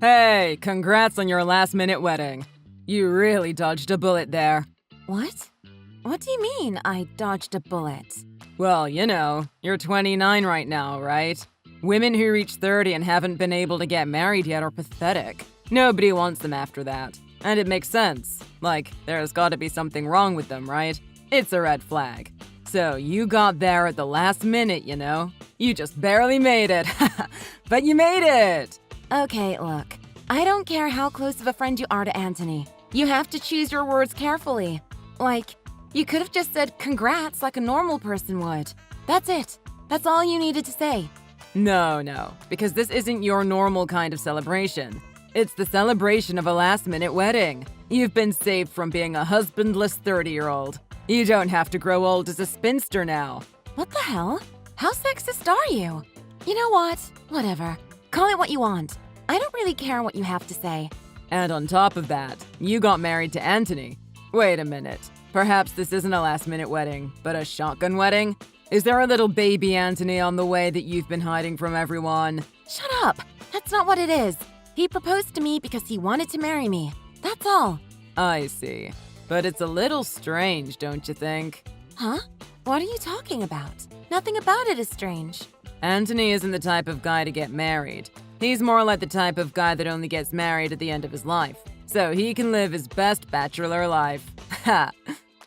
Hey, congrats on your last-minute wedding. You really dodged a bullet there. What? What do you mean, I dodged a bullet? Well, you know, you're 29 right now, right? Women who reach 30 and haven't been able to get married yet are pathetic. Nobody wants them after that. And it makes sense. Like, there's gotta be something wrong with them, right? It's a red flag. So you got there at the last minute, you know? You just barely made it. But you made it! Okay, look. I don't care how close of a friend you are to Anthony. You have to choose your words carefully. Like, you could have just said congrats like a normal person would. That's it. That's all you needed to say. No, because this isn't your normal kind of celebration. It's the celebration of a last-minute wedding. You've been saved from being a husbandless 30-year-old. You don't have to grow old as a spinster now. What the hell? How sexist are you? You know what? Whatever. Call it what you want. I don't really care what you have to say. And on top of that, you got married to Anthony. Wait a minute. Perhaps this isn't a last-minute wedding, but a shotgun wedding? Is there a little baby Anthony on the way that you've been hiding from everyone? Shut up! That's not what it is. He proposed to me because he wanted to marry me. That's all. I see. But it's a little strange, don't you think? Huh? What are you talking about? Nothing about it is strange. Anthony isn't the type of guy to get married. He's more like the type of guy that only gets married at the end of his life, so he can live his best bachelor life. Ha!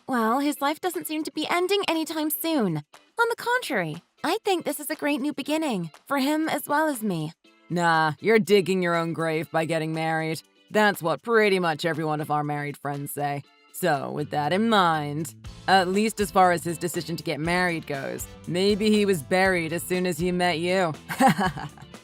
Well, his life doesn't seem to be ending anytime soon. On the contrary, I think this is a great new beginning, for him as well as me. Nah, you're digging your own grave by getting married. That's what pretty much every one of our married friends say. So, with that in mind, at least as far as his decision to get married goes, maybe he was buried as soon as he met you.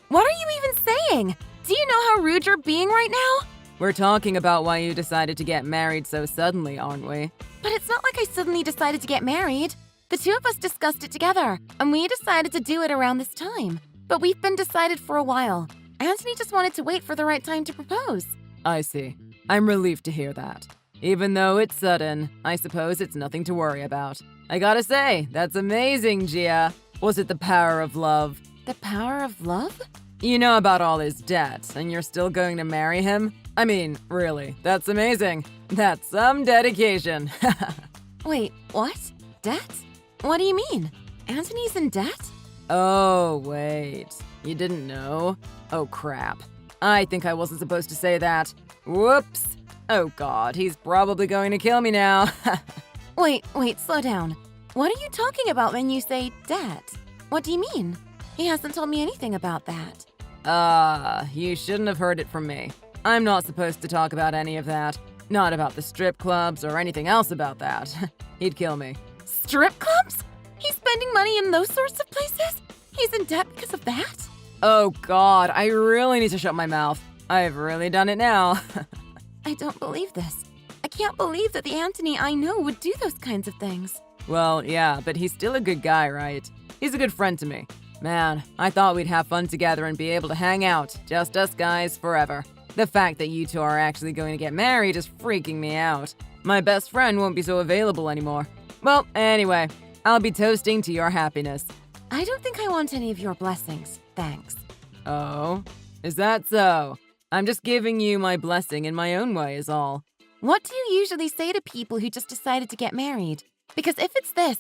What are you even saying? Do you know how rude you're being right now? We're talking about why you decided to get married so suddenly, aren't we? But it's not like I suddenly decided to get married. The two of us discussed it together, and we decided to do it around this time. But we've been decided for a while. Anthony just wanted to wait for the right time to propose. I see. I'm relieved to hear that. Even though it's sudden, I suppose it's nothing to worry about. I gotta say, that's amazing, Gia. Was it the power of love? The power of love? You know about all his debts, and you're still going to marry him? I mean, really, that's amazing. That's some dedication. Wait, what? Debt? What do you mean? Anthony's in debt? Oh, wait. You didn't know? Oh, crap. I think I wasn't supposed to say that. Whoops. Oh god, he's probably going to kill me now. Wait, slow down. What are you talking about when you say debt? What do you mean? He hasn't told me anything about that. You shouldn't have heard it from me. I'm not supposed to talk about any of that. Not about the strip clubs or anything else about that. He'd kill me. Strip clubs? He's spending money in those sorts of places? He's in debt because of that? Oh god, I really need to shut my mouth. I've really done it now. I don't believe this. I can't believe that the Anthony I know would do those kinds of things. Well, yeah, but he's still a good guy, right? He's a good friend to me. Man, I thought we'd have fun together and be able to hang out, just us guys, forever. The fact that you two are actually going to get married is freaking me out. My best friend won't be so available anymore. Well, anyway, I'll be toasting to your happiness. I don't think I want any of your blessings, thanks. Oh? Is that so? I'm just giving you my blessing in my own way is all. What do you usually say to people who just decided to get married? Because if it's this,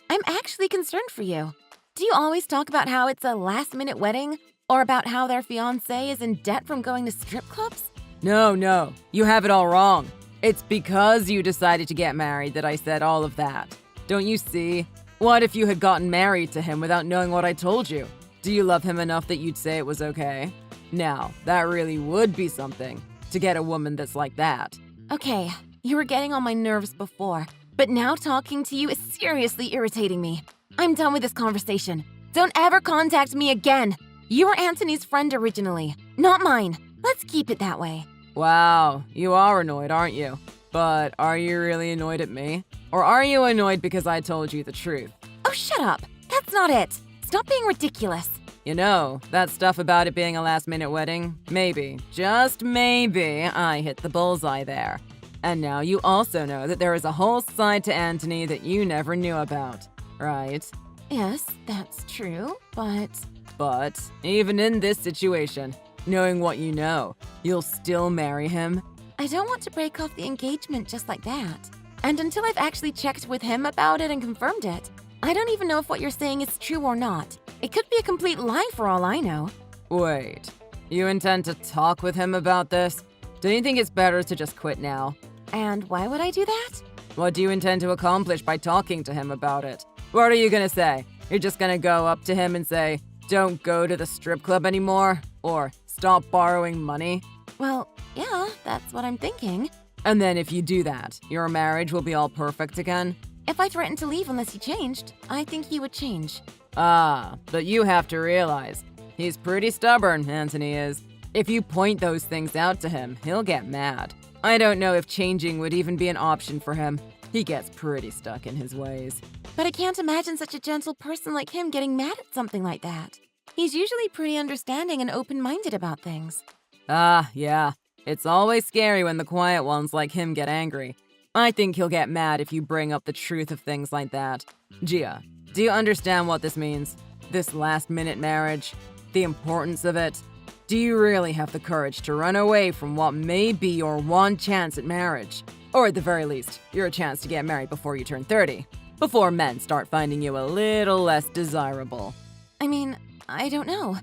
I'm actually concerned for you. Do you always talk about how it's a last-minute wedding? Or about how their fiancé is in debt from going to strip clubs? No, you have it all wrong. It's because you decided to get married that I said all of that. Don't you see? What if you had gotten married to him without knowing what I told you? Do you love him enough that you'd say it was okay? Now, that really would be something, to get a woman that's like that. Okay, you were getting on my nerves before, but now talking to you is seriously irritating me. I'm done with this conversation. Don't ever contact me again. You were Anthony's friend originally, not mine. Let's keep it that way. Wow, you are annoyed, aren't you? But are you really annoyed at me? Or are you annoyed because I told you the truth? Oh, shut up. That's not it. Stop being ridiculous. You know, that stuff about it being a last-minute wedding, maybe, just maybe, I hit the bullseye there. And now you also know that there is a whole side to Anthony that you never knew about, right? Yes, that's true, but... But even in this situation, knowing what you know, you'll still marry him? I don't want to break off the engagement just like that. And until I've actually checked with him about it and confirmed it, I don't even know if what you're saying is true or not. It could be a complete lie for all I know. Wait, you intend to talk with him about this? Don't you think it's better to just quit now? And why would I do that? What do you intend to accomplish by talking to him about it? What are you gonna say? You're just gonna go up to him and say, "Don't go to the strip club anymore," or "Stop borrowing money"? Well, yeah, that's what I'm thinking. And then if you do that, your marriage will be all perfect again? If I threatened to leave unless he changed, I think he would change. Ah, but you have to realize, he's pretty stubborn, Anthony is. If you point those things out to him, he'll get mad. I don't know if changing would even be an option for him. He gets pretty stuck in his ways. But I can't imagine such a gentle person like him getting mad at something like that. He's usually pretty understanding and open-minded about things. Ah, yeah. It's always scary when the quiet ones like him get angry. I think he'll get mad if you bring up the truth of things like that. Gia, do you understand what this means? This last-minute marriage? The importance of it? Do you really have the courage to run away from what may be your one chance at marriage? Or at the very least, your chance to get married before you turn 30, before men start finding you a little less desirable. I mean, I don't know.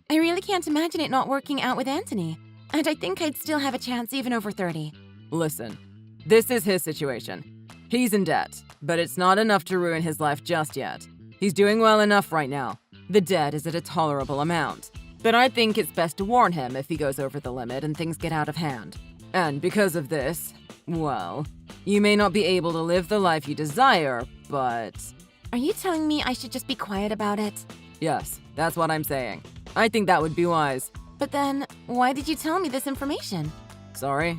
I really can't imagine it not working out with Anthony. And I think I'd still have a chance even over 30. Listen, this is his situation. He's in debt, but it's not enough to ruin his life just yet. He's doing well enough right now. The debt is at a tolerable amount. But I think it's best to warn him if he goes over the limit and things get out of hand. And because of this, well, you may not be able to live the life you desire, but... Are you telling me I should just be quiet about it? Yes, that's what I'm saying. I think that would be wise. But then, why did you tell me this information? Sorry?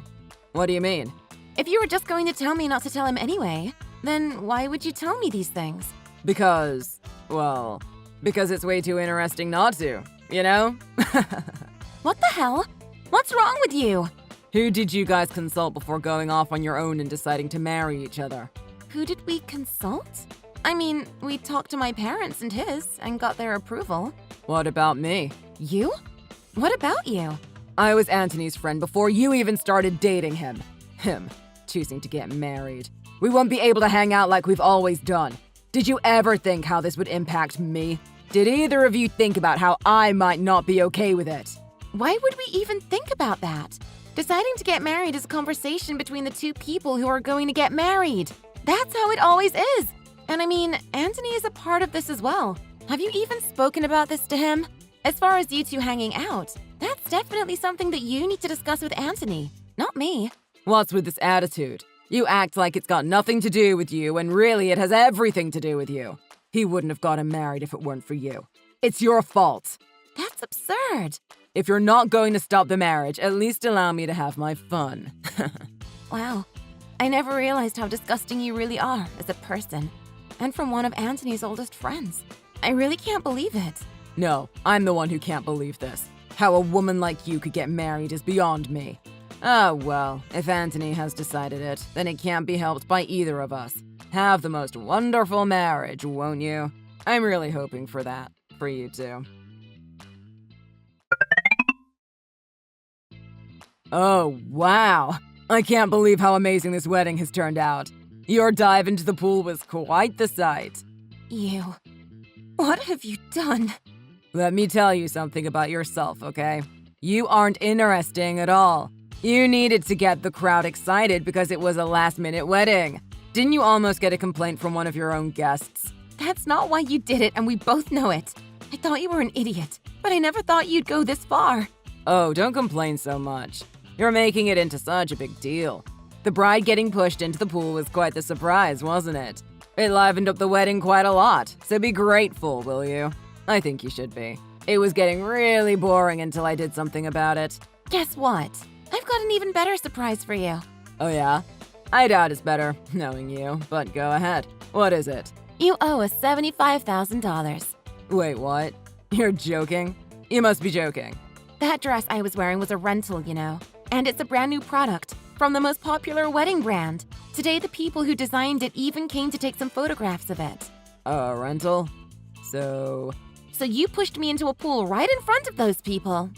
What do you mean? If you were just going to tell me not to tell him anyway, then why would you tell me these things? Because it's way too interesting not to, you know? What the hell? What's wrong with you? Who did you guys consult before going off on your own and deciding to marry each other? Who did we consult? I mean, we talked to my parents and his and got their approval. What about me? You? What about you? I was Anthony's friend before you even started dating him. Him, choosing to get married. We won't be able to hang out like we've always done. Did you ever think how this would impact me? Did either of you think about how I might not be okay with it? Why would we even think about that? Deciding to get married is a conversation between the two people who are going to get married. That's how it always is. And I mean, Anthony is a part of this as well. Have you even spoken about this to him? As far as you two hanging out, that's definitely something that you need to discuss with Anthony, not me. What's with this attitude? You act like it's got nothing to do with you, when really it has everything to do with you. He wouldn't have gotten married if it weren't for you. It's your fault. That's absurd. If you're not going to stop the marriage, at least allow me to have my fun. Wow. I never realized how disgusting you really are as a person. And from one of Anthony's oldest friends. I really can't believe it. No, I'm the one who can't believe this. How a woman like you could get married is beyond me. Ah, well, if Anthony has decided it, then it can't be helped by either of us. Have the most wonderful marriage, won't you? I'm really hoping for that, for you too. Oh, wow. I can't believe how amazing this wedding has turned out. Your dive into the pool was quite the sight. You. What have you done? Let me tell you something about yourself, okay? You aren't interesting at all. You needed to get the crowd excited because it was a last-minute wedding. Didn't you almost get a complaint from one of your own guests? That's not why you did it, and we both know it. I thought you were an idiot, but I never thought you'd go this far. Oh, don't complain so much. You're making it into such a big deal. The bride getting pushed into the pool was quite the surprise, wasn't it? It livened up the wedding quite a lot, so be grateful, will you? I think you should be. It was getting really boring until I did something about it. Guess what? I've got an even better surprise for you. Oh yeah? I doubt it's better, knowing you, but go ahead. What is it? You owe us $75,000. Wait, what? You're joking? You must be joking. That dress I was wearing was a rental, you know. And it's a brand new product from the most popular wedding brand. Today, the people who designed it even came to take some photographs of it. A rental? So you pushed me into a pool right in front of those people.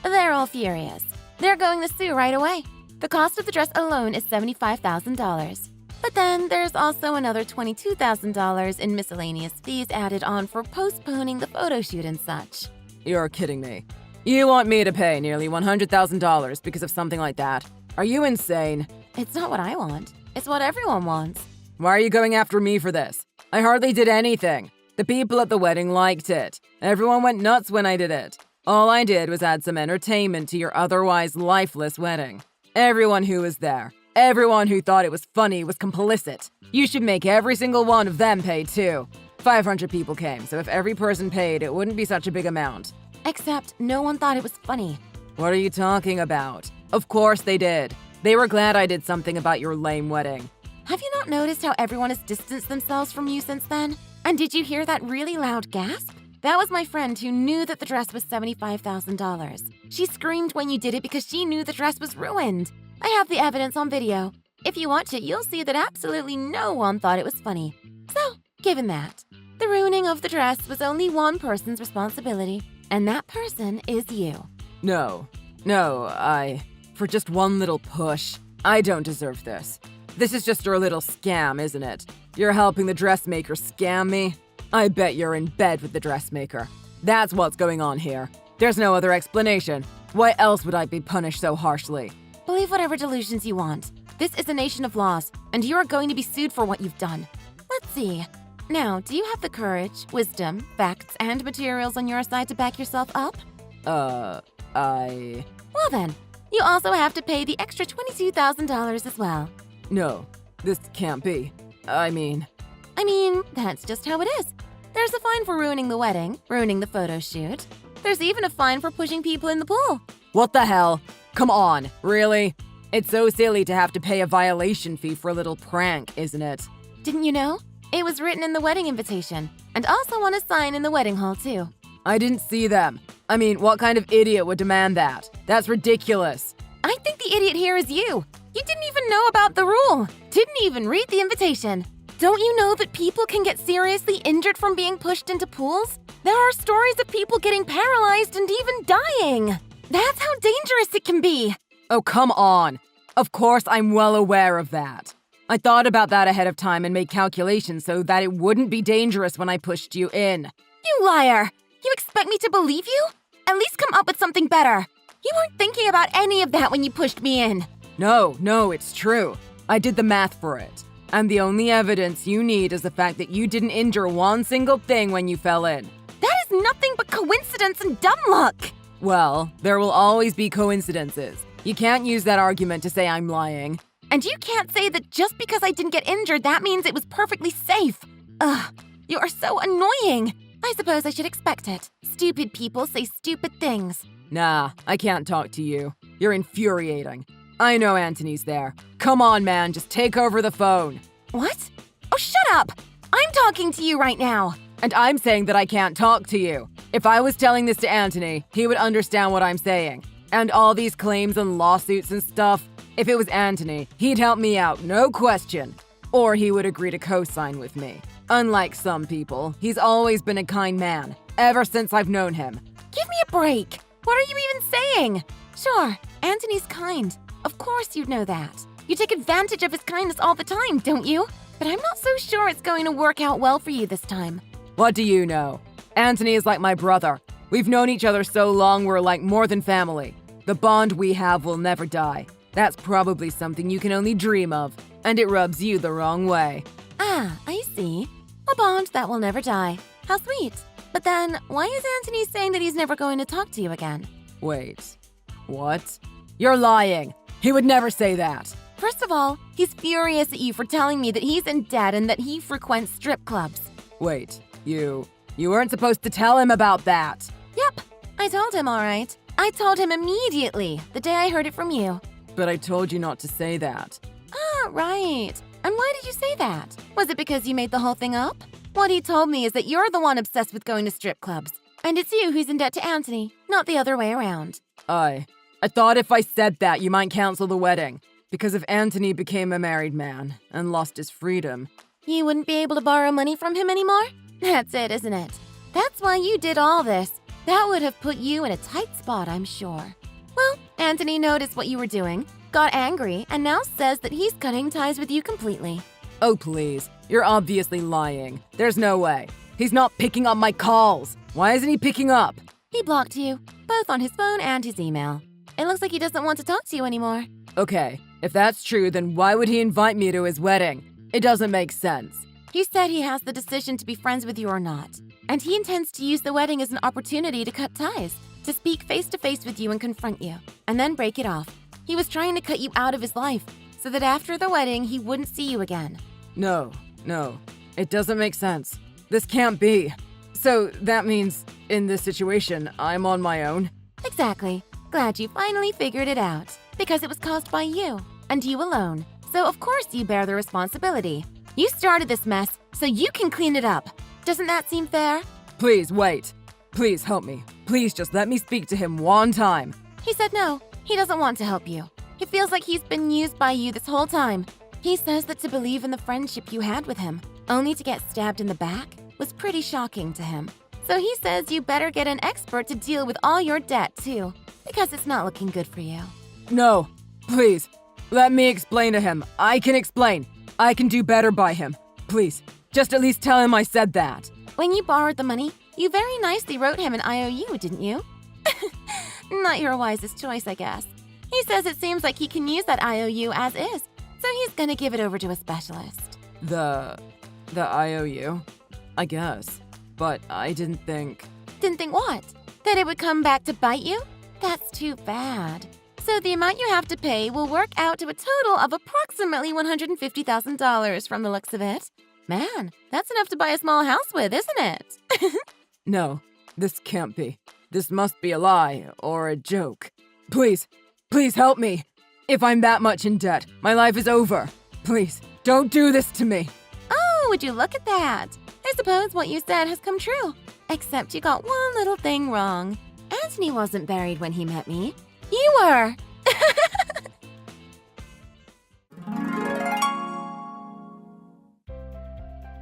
They're all furious. They're going to sue right away. The cost of the dress alone is $75,000. But then there's also another $22,000 in miscellaneous fees added on for postponing the photo shoot and such. You're kidding me. You want me to pay nearly $100,000 because of something like that? Are you insane? It's not what I want. It's what everyone wants. Why are you going after me for this? I hardly did anything. The people at the wedding liked it. Everyone went nuts when I did it. All I did was add some entertainment to your otherwise lifeless wedding. Everyone who was there, everyone who thought it was funny was complicit. You should make every single one of them pay too. 500 people came, so if every person paid, it wouldn't be such a big amount. Except no one thought it was funny. What are you talking about? Of course they did. They were glad I did something about your lame wedding. Have you not noticed how everyone has distanced themselves from you since then? And did you hear that really loud gasp? That was my friend who knew that the dress was $75,000. She screamed when you did it because she knew the dress was ruined. I have the evidence on video. If you watch it, you'll see that absolutely no one thought it was funny. So, given that, the ruining of the dress was only one person's responsibility, and that person is you. No, for just one little push, I don't deserve this. This is just your little scam, isn't it? You're helping the dressmaker scam me? I bet you're in bed with the dressmaker. That's what's going on here. There's no other explanation. Why else would I be punished so harshly? Believe whatever delusions you want. This is a nation of laws, and you are going to be sued for what you've done. Let's see. Now, do you have the courage, wisdom, facts, and materials on your side to back yourself up? Well then, you also have to pay the extra $22,000 as well. No, this can't be. I mean, that's just how it is. There's a fine for ruining the wedding, ruining the photo shoot. There's even a fine for pushing people in the pool. what the hell? Come on, really? It's so silly to have to pay a violation fee for a little prank, isn't it? Didn't you know? It was written in the wedding invitation, and also on a sign in the wedding hall, too. I didn't see them. I mean, what kind of idiot would demand that? That's ridiculous. I think the idiot here is you. You didn't even know about the rule. Didn't even read the invitation. Don't you know that people can get seriously injured from being pushed into pools? There are stories of people getting paralyzed and even dying. That's how dangerous it can be. Oh, come on. Of course, I'm well aware of that. I thought about that ahead of time and made calculations so that it wouldn't be dangerous when I pushed you in. You liar! You expect me to believe you? At least come up with something better. You weren't thinking about any of that when you pushed me in. No, it's true. I did the math for it. And the only evidence you need is the fact that you didn't injure one single thing when you fell in. That is nothing but coincidence and dumb luck. Well, there will always be coincidences. You can't use that argument to say I'm lying. And you can't say that just because I didn't get injured, that means it was perfectly safe. Ugh, you are so annoying. I suppose I should expect it. Stupid people say stupid things. Nah, I can't talk to you. You're infuriating. I know Anthony's there. Come on, man, just take over the phone. What? Oh, shut up! I'm talking to you right now. And I'm saying that I can't talk to you. If I was telling this to Anthony, he would understand what I'm saying. And all these claims and lawsuits and stuff, if it was Anthony, he'd help me out, no question. Or he would agree to co-sign with me. Unlike some people, he's always been a kind man, ever since I've known him. Give me a break. What are you even saying? Sure, Anthony's kind. Of course you'd know that. You take advantage of his kindness all the time, don't you? But I'm not so sure it's going to work out well for you this time. What do you know? Anthony is like my brother. We've known each other so long we're like more than family. The bond we have will never die. That's probably something you can only dream of, and it rubs you the wrong way. Ah, I see. A bond that will never die. How sweet. But then, why is Anthony saying that he's never going to talk to you again? Wait, what? You're lying. He would never say that. First of all, he's furious at you for telling me that he's in debt and that he frequents strip clubs. Wait, you weren't supposed to tell him about that. Yep, I told him, all right. I told him immediately, the day I heard it from you. But I told you not to say that. Ah, right. And why did you say that? Was it because you made the whole thing up? What he told me is that you're the one obsessed with going to strip clubs. And it's you who's in debt to Anthony, not the other way around. I thought if I said that, you might cancel the wedding. Because if Anthony became a married man and lost his freedom... You wouldn't be able to borrow money from him anymore? That's it, isn't it? That's why you did all this. That would have put you in a tight spot, I'm sure. Well, Anthony noticed what you were doing, got angry, and now says that he's cutting ties with you completely. Oh, please. You're obviously lying. There's no way. He's not picking up my calls. Why isn't he picking up? He blocked you, both on his phone and his email. It looks like he doesn't want to talk to you anymore. Okay, if that's true, then why would he invite me to his wedding? It doesn't make sense. He said he has the decision to be friends with you or not, and he intends to use the wedding as an opportunity to cut ties, to speak face-to-face with you and confront you, and then break it off. He was trying to cut you out of his life, so that after the wedding, he wouldn't see you again. No, it doesn't make sense. This can't be. So that means, in this situation, I'm on my own? Exactly. Glad you finally figured it out, because it was caused by you, and you alone. So of course you bear the responsibility. You started this mess, so you can clean it up. Doesn't that seem fair? Please, wait. Please help me. Please just let me speak to him one time. He said no. He doesn't want to help you. He feels like he's been used by you this whole time. He says that to believe in the friendship you had with him, only to get stabbed in the back, was pretty shocking to him. So he says you better get an expert to deal with all your debt, too, because it's not looking good for you. No, please. Let me explain to him. I can explain. I can do better by him. Please, just at least tell him I said that. When you borrowed the money, you very nicely wrote him an IOU, didn't you? Not your wisest choice, I guess. He says it seems like he can use that IOU as is, so he's gonna give it over to a specialist. The IOU? I guess. But I didn't think... Didn't think what? That it would come back to bite you? That's too bad. So the amount you have to pay will work out to a total of approximately $150,000 from the looks of it. Man, that's enough to buy a small house with, isn't it? No, this can't be. This must be a lie or a joke. Please help me. If I'm that much in debt, my life is over. Please, don't do this to me. Oh, would you look at that? I suppose what you said has come true. Except you got one little thing wrong. Anthony wasn't buried when he met me. You were!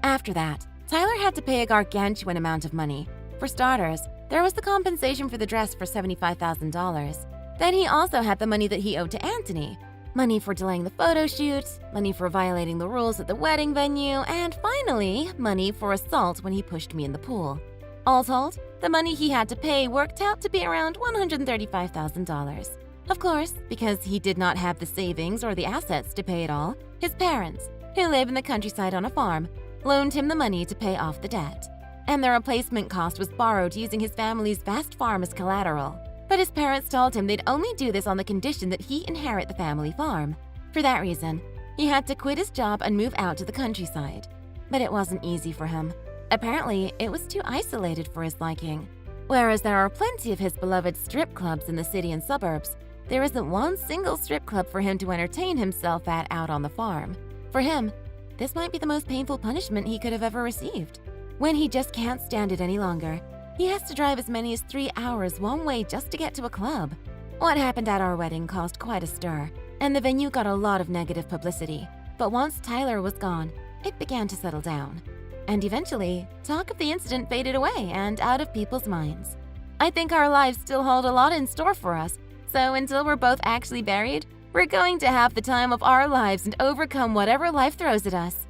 After that, Tyler had to pay a gargantuan amount of money. For starters, there was the compensation for the dress for $75,000. Then he also had the money that he owed to Anthony. Money for delaying the photo shoot, money for violating the rules at the wedding venue, and finally, money for assault when he pushed me in the pool. All told, the money he had to pay worked out to be around $135,000. Of course, because he did not have the savings or the assets to pay it all, his parents, who live in the countryside on a farm, loaned him the money to pay off the debt. And the replacement cost was borrowed using his family's vast farm as collateral. But his parents told him they'd only do this on the condition that he inherit the family farm. For that reason, he had to quit his job and move out to the countryside. But it wasn't easy for him. Apparently, it was too isolated for his liking. Whereas there are plenty of his beloved strip clubs in the city and suburbs, there isn't one single strip club for him to entertain himself at out on the farm. For him, this might be the most painful punishment he could have ever received. When he just can't stand it any longer, he has to drive as many as 3 hours one way just to get to a club. What happened at our wedding caused quite a stir, and the venue got a lot of negative publicity. But once Tyler was gone, it began to settle down. And eventually, talk of the incident faded away and out of people's minds. I think our lives still hold a lot in store for us, so until we're both actually buried, we're going to have the time of our lives and overcome whatever life throws at us.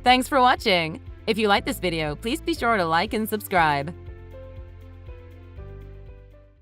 Thanks for watching. If you like this video, please be sure to like and subscribe.